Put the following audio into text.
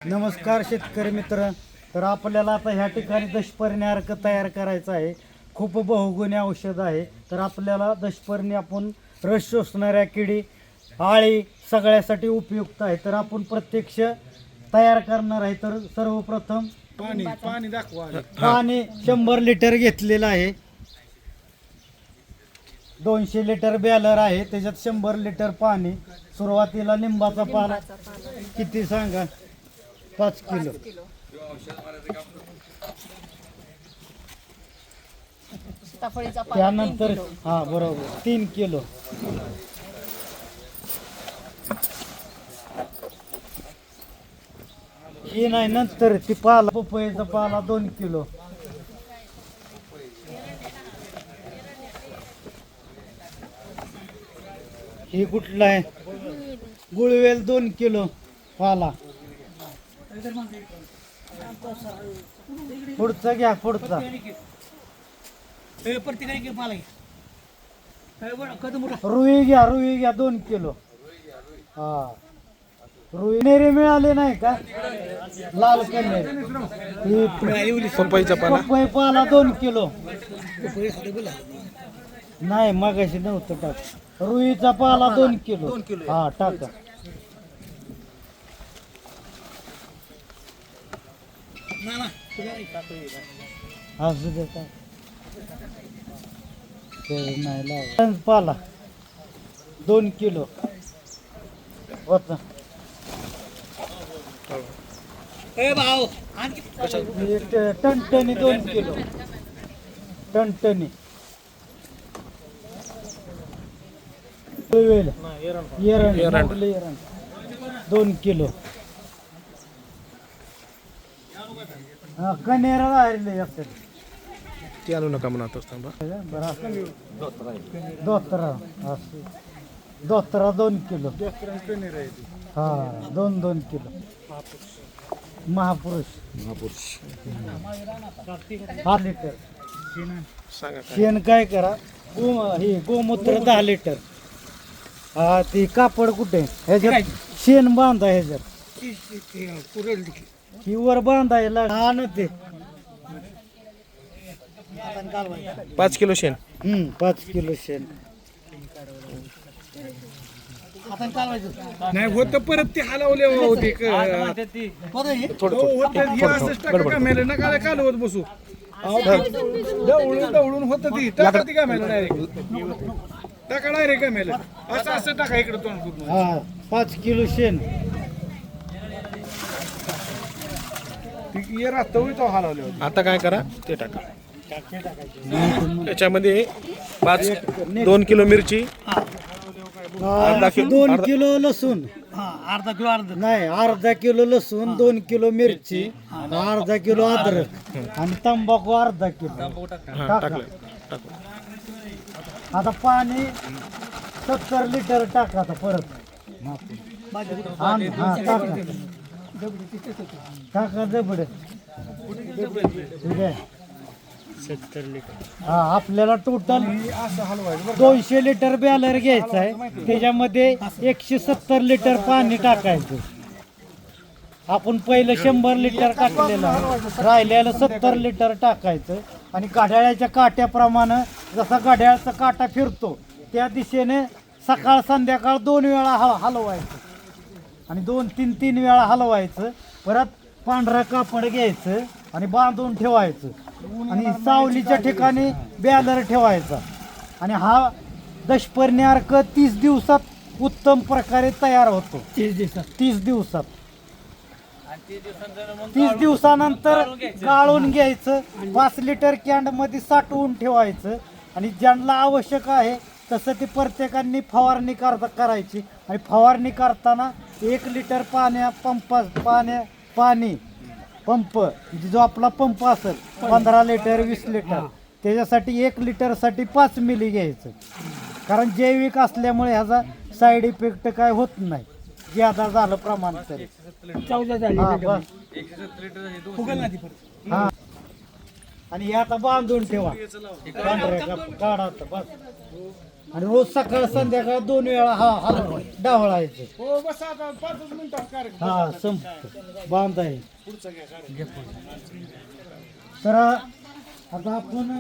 नमस्कार शेतकरी मित्र. तर आपल्याला आता ह्या ठिकाणी दशपर्णी अर्क तयार करायचा आहे. खूप बहुगुणी औषध आहे. तर आपल्याला दशपर्णी आपण रस शोषणाऱ्या किडी आळी सगळ्यासाठी उपयुक्त आहे. तर आपण प्रत्यक्ष तयार करणार आहे. तर सर्वप्रथम पाणी दाखवा. पाणी 100 लिटर घेतलेलं आहे. 200 लिटर बॅलर आहे, त्याच्यात 100 लिटर पाणी. सुरुवातीला लिंबाचा पाला किती सांगा? 5 किलो. त्यानंतर हा बरोबर 3 किलो. ही नाही, नंतर ती पाला पपईचा पाला 2 किलो. ही कुठला आहे? गुळवेल 2 किलो पाला. पुढचा घ्या, पुढचा रुई घ्या, रुई घ्या 2 किलो. हा रुई नेरे मिळाले नाही का? लाल कनेरी पपई पाला 2 किलो. नाही मगाशी नव्हतं टाक. रुईचा पाला 2 किलो. हा टाका. असू दे का नाही लाव. पाला 2 किलो होता. टणटणी 2 किलो. टणटणी एरण 2 किलो. हा कनेरा राहिले असेल ते आलो नका म्हणत असताना दोतरा 2 किलो. हा 2 किलो. महापुरुष 8 लिटर. शेण काय करा, गोमूत्र 10 लिटर. हा ती कापड कुठे ह्याच्यात शेण बांधा, ह्याच्यात ही वर बांधायला. हा ना ते 5 किलो शेण. 5 किलो शेण. नाही होत परत ते हलवले होते नका कालवत बसू. दवळून होत ती टाका ती गामेला डायरेक्ट. टाका डायरेक्ट गामेला. असं टाका इकडे तोंड. हा 5 किलो शेण. आता काय करा ते टाका. त्याच्यामध्ये 2 किलो मिरची, 2 किलो लसूण, अर्धा किलो लसूण, 2 किलो मिरची, अर्धा किलो अद्रक आणि तंबाखू अर्धा किलो टाका. आता पाणी 70 लिटर टाका. आता परत हा टाका टाका दबड. ठीक आहे. 70 लिटर. हा आपल्याला टोटल 200 लिटर बॅलर घ्यायचं आहे. त्याच्यामध्ये 170 लिटर पाणी टाकायचं. आपण पहिलं 100 लिटर टाकलेलं आहे, राहिलेलं 70 लिटर टाकायचं. आणि घड्याळ्याच्या काट्याप्रमाणे जसा घड्याळाचा काटा फिरतो त्या दिशेने सकाळ संध्याकाळ 2 वेळा हलवायचं. आणि 2-3 वेळा हलवायचं. परत पांढरं कापड घ्यायचं आणि बांधून ठेवायचं. आणि सावलीच्या ठिकाणी बॅलर ठेवायचा. आणि हा दशपर्णी अर्क 30 दिवसात उत्तम प्रकारे तयार होतो. 30 दिवसात. 30 दिवसानंतर गाळून घ्यायचं. 5 लिटर कॅन्ड मध्ये साठवून ठेवायचं. आणि ज्यांना आवश्यक आहे तसं ते प्रत्येकाने फवारणी करायची. आणि फवारणी करताना 1 लिटर पाणी पंप जो आपला पंप असेल 15 लिटर 20 लिटर त्याच्यासाठी 1 लिटरसाठी 5 मिली घ्यायचं. कारण जैविक असल्यामुळे ह्याचा साईड इफेक्ट काय होत नाही. ज्यादा झालं प्रमाण तरी. हा आणि हे आता बांधून ठेवा. काढा बस. आणि रोज सकाळ संध्याकाळ 2 वेळा हा डावळायचं. हो बस आता 5 मिनिटात कार्यक्रम हा संपत बांध आहे. पुढचं घ्या कार्यक्रम. तर आता आपण